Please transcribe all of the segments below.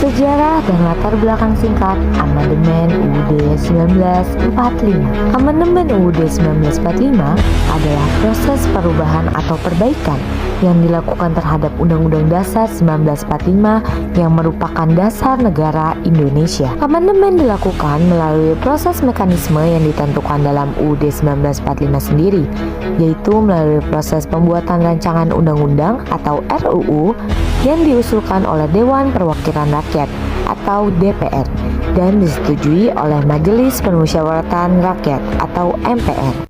Sejarah dan latar belakang singkat Amandemen UUD 1945. Amandemen UUD 1945 adalah proses perubahan atau perbaikan yang dilakukan terhadap Undang-Undang Dasar 1945 yang merupakan dasar negara Indonesia. Amandemen dilakukan melalui proses mekanisme yang ditentukan dalam UUD 1945 sendiri, yaitu melalui proses pembuatan rancangan undang-undang atau RUU yang diusulkan oleh Dewan Perwakilan Rakyat atau DPR dan disetujui oleh Majelis Permusyawaratan Rakyat atau MPR.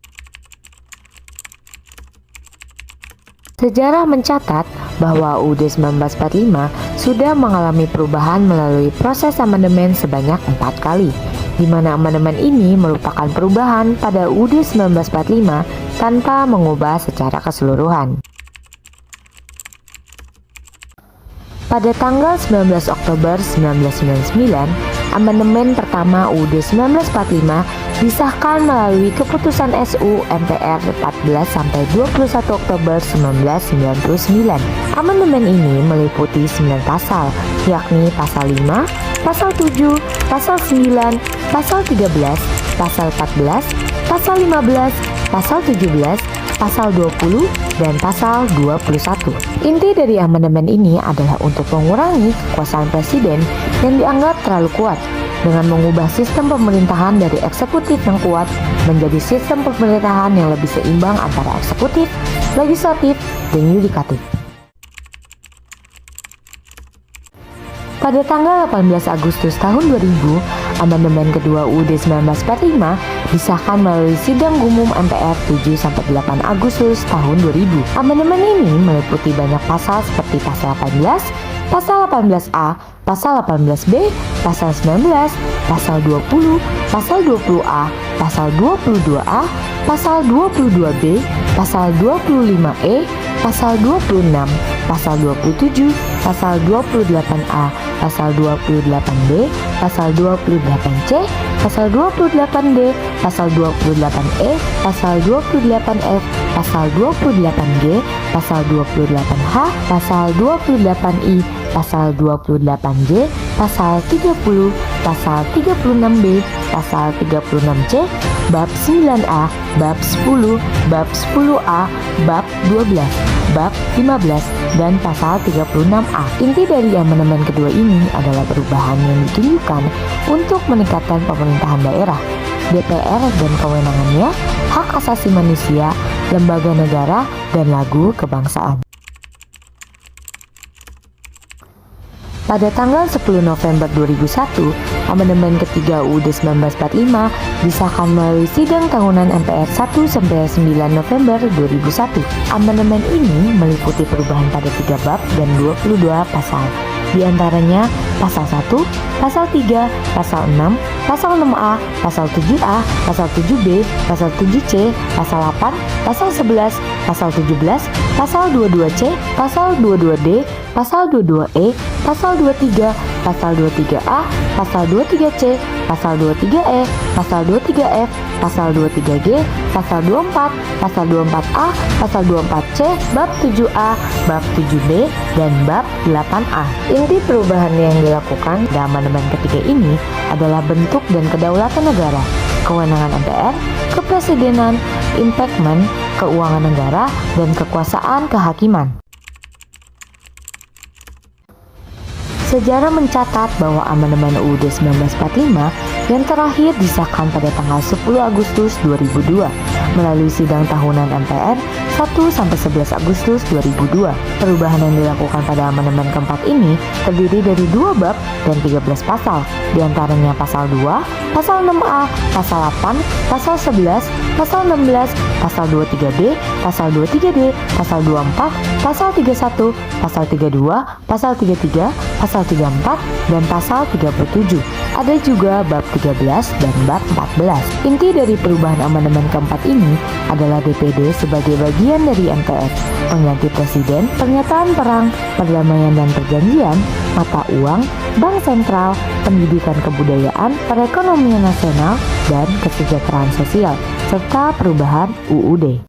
Sejarah mencatat bahwa UUD 1945 sudah mengalami perubahan melalui proses amandemen sebanyak 4 kali, di mana amandemen ini merupakan perubahan pada UUD 1945 tanpa mengubah secara keseluruhan. Pada tanggal 19 Oktober 1999, amandemen pertama UUD 1945 disahkan melalui keputusan SU MPR 14 sampai 21 Oktober 1999. Amandemen ini meliputi 9 pasal, yakni pasal 5, pasal 7, pasal 9, pasal 13, pasal 14, pasal 15, pasal 17, pasal 20, dan pasal 21. Inti dari amandemen ini adalah untuk mengurangi kekuasaan presiden yang dianggap terlalu kuat dengan mengubah sistem pemerintahan dari eksekutif yang kuat menjadi sistem pemerintahan yang lebih seimbang antara eksekutif, legislatif, dan yudikatif. Pada tanggal 18 Agustus tahun 2000, amandemen kedua UUD 1945 disahkan melalui sidang umum MPR 7-8 Agustus tahun 2000. Amandemen ini meliputi banyak pasal seperti pasal 18, pasal 18A, pasal 18B, pasal 19, pasal 20, pasal 20A, pasal 22A, pasal 22B, pasal 25E, pasal 26, pasal 27, pasal 28A, pasal 28B, pasal 28C, pasal 28D, pasal 28E, pasal 28F, pasal 28G, pasal 28H, pasal 28I, pasal 28J, pasal 30, pasal 36B, pasal 36C, bab 9A, bab 10, bab 10A, bab 12, bab 15, dan pasal 36A. Inti dari amandemen kedua ini adalah perubahan yang ditujukan untuk meningkatkan pemerintahan daerah, DPR dan kewenangannya, hak asasi manusia, lembaga negara, dan lagu kebangsaan. Pada tanggal 10 November 2001, amandemen ketiga UUD 1945 disahkan melalui sidang tahunan MPR 1-9 November 2001. Amandemen ini meliputi perubahan pada 3 bab dan 22 pasal. Di antaranya pasal 1, pasal 3, pasal 6, pasal 6A, pasal 7A, pasal 7B, pasal 7C, pasal 8, pasal 11, pasal 17, pasal 22C, pasal 22D, pasal 22E, pasal 23, pasal 23A, pasal 23C, pasal 23E, pasal 23F, pasal 23G, pasal 24, pasal 24A, pasal 24C, bab 7A, bab 7B, dan bab 8A. Inti perubahan yang dilakukan dalam amandemen ketiga ini adalah bentuk dan kedaulatan negara, kewenangan MPR, kepresidenan, impeachment, keuangan negara, dan kekuasaan kehakiman. Sejarah mencatat bahwa amandemen UUD 1945 yang terakhir disahkan pada tanggal 10 Agustus 2002 melalui sidang tahunan MPR 1-11 Agustus 2002. Perubahan yang dilakukan pada amandemen keempat ini terdiri dari 2 bab dan 13 pasal, di antaranya pasal 2, pasal 6A, pasal 8, pasal 11, pasal 16, pasal 23B, pasal 23D, pasal 24, pasal 31, pasal 32, pasal 33, pasal 34, dan pasal 37. Ada juga bab 13 dan bab 14. Inti dari perubahan amandemen keempat ini adalah DPD sebagai bagian dari MPR, pengganti presiden, pernyataan perang, perdamaian dan perjanjian, mata uang, bank sentral, pendidikan kebudayaan, perekonomian nasional, dan kesejahteraan sosial, serta perubahan UUD.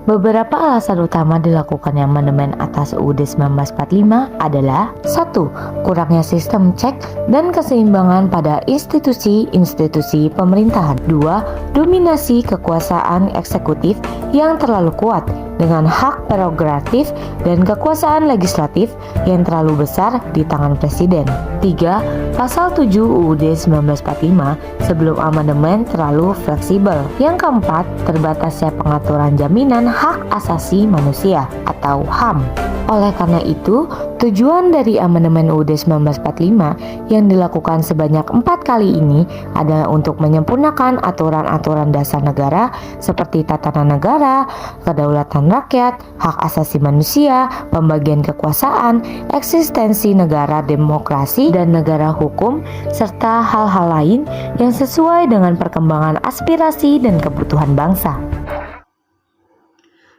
Beberapa alasan utama dilakukannya amandemen atas UUD 1945 adalah: 1. Kurangnya sistem cek dan keseimbangan pada institusi-institusi pemerintahan. 2. Dominasi kekuasaan eksekutif yang terlalu kuat dengan hak prerogatif dan kekuasaan legislatif yang terlalu besar di tangan presiden. 3. Pasal 7 UUD 1945 sebelum amandemen terlalu fleksibel. Yang keempat, terbatasnya pengaturan jaminan hak asasi manusia atau HAM. Oleh karena itu, tujuan dari amandemen UUD 1945 yang dilakukan sebanyak 4 kali ini adalah untuk menyempurnakan aturan-aturan dasar negara seperti tatanan negara, kedaulatan rakyat, hak asasi manusia, pembagian kekuasaan, eksistensi negara demokrasi dan negara hukum, serta hal-hal lain yang sesuai dengan perkembangan aspirasi dan kebutuhan bangsa.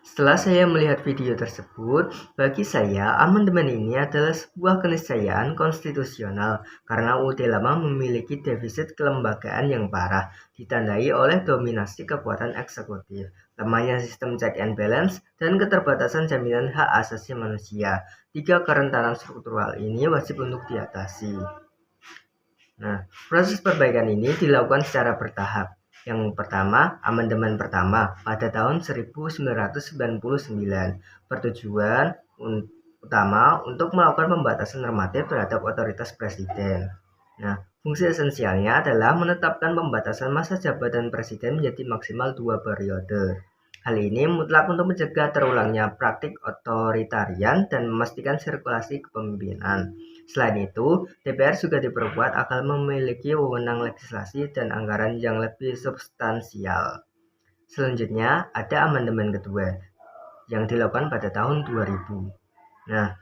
Setelah saya melihat video tersebut, bagi saya amandemen ini adalah sebuah keniscayaan konstitusional karena UUD lama memiliki defisit kelembagaan yang parah, ditandai oleh dominasi kekuatan eksekutif, lemahnya sistem check and balance, dan keterbatasan jaminan hak asasi manusia. 3 kerentanan struktural ini wajib untuk diatasi. Nah, proses perbaikan ini dilakukan secara bertahap. Yang pertama, amandemen pertama pada tahun 1999 bertujuan utama untuk melakukan pembatasan normatif terhadap otoritas presiden. Nah, fungsi esensialnya adalah menetapkan pembatasan masa jabatan presiden menjadi maksimal 2 periode. Hal ini mutlak untuk mencegah terulangnya praktik otoritarian dan memastikan sirkulasi kepemimpinan. Selain itu, DPR juga diperkuat agar memiliki wewenang legislasi dan anggaran yang lebih substansial. Selanjutnya, ada amandemen kedua yang dilakukan pada tahun 2000. Nah,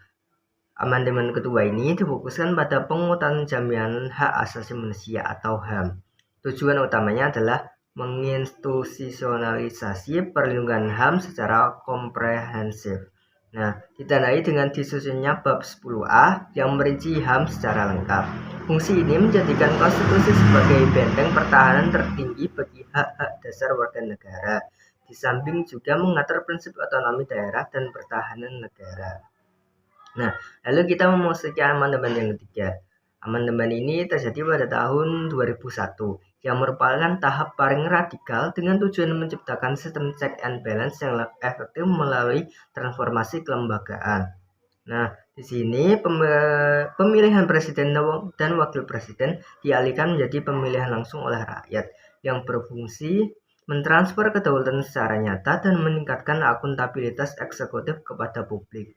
amandemen kedua ini difokuskan pada penguatan jaminan hak asasi manusia atau HAM. Tujuan utamanya adalah menginstitusionalisasi perlindungan HAM secara komprehensif. Nah, ditandai dengan disusunnya bab 10A yang merinci HAM secara lengkap. Fungsi ini menjadikan konstitusi sebagai benteng pertahanan tertinggi bagi hak-hak dasar warga negara. Di samping juga mengatur prinsip otonomi daerah dan pertahanan negara. Nah, lalu kita memasuki amandemen yang ketiga. Amandemen ini terjadi pada tahun 2001 yang merupakan tahap paling radikal dengan tujuan menciptakan sistem check and balance yang efektif melalui transformasi kelembagaan. Nah, di sini pemilihan presiden dan wakil presiden dialihkan menjadi pemilihan langsung oleh rakyat yang berfungsi mentransfer kedaulatan secara nyata dan meningkatkan akuntabilitas eksekutif kepada publik.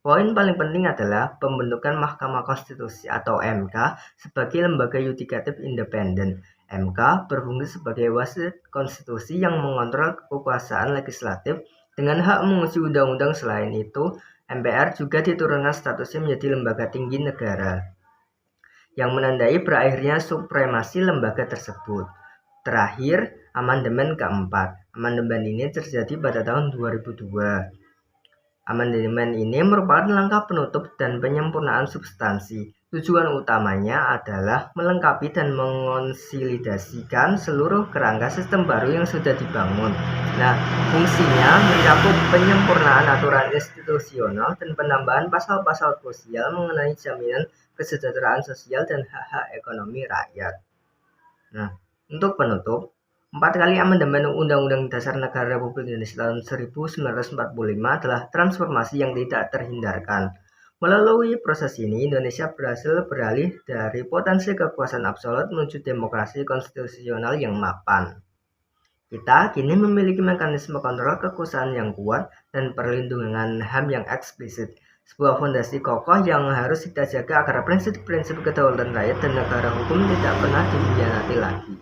Poin paling penting adalah pembentukan Mahkamah Konstitusi atau MK sebagai lembaga yudikatif independen. MK berfungsi sebagai wasit konstitusi yang mengontrol kekuasaan legislatif dengan hak menguji undang-undang. Selain itu, MPR juga diturunkan statusnya menjadi lembaga tinggi negara, yang menandai berakhirnya supremasi lembaga tersebut. Terakhir, amandemen keempat. Amandemen ini terjadi pada tahun 2002. Amandemen ini merupakan langkah penutup dan penyempurnaan substansi. Tujuan utamanya adalah melengkapi dan mengonsolidasikan seluruh kerangka sistem baru yang sudah dibangun. Nah, fungsinya mencakup penyempurnaan aturan institusional dan penambahan pasal-pasal krusial mengenai jaminan kesejahteraan sosial dan hak-hak ekonomi rakyat. Nah, untuk penutup, 4 kali amandemen Undang-Undang Dasar Negara Republik Indonesia tahun 1945 adalah transformasi yang tidak terhindarkan. Melalui proses ini, Indonesia berhasil beralih dari potensi kekuasaan absolut menuju demokrasi konstitusional yang mapan. Kita kini memiliki mekanisme kontrol kekuasaan yang kuat dan perlindungan HAM yang eksplisit. Sebuah fondasi kokoh yang harus kita jaga agar prinsip-prinsip kedaulatan rakyat dan negara hukum tidak pernah dikhianati lagi.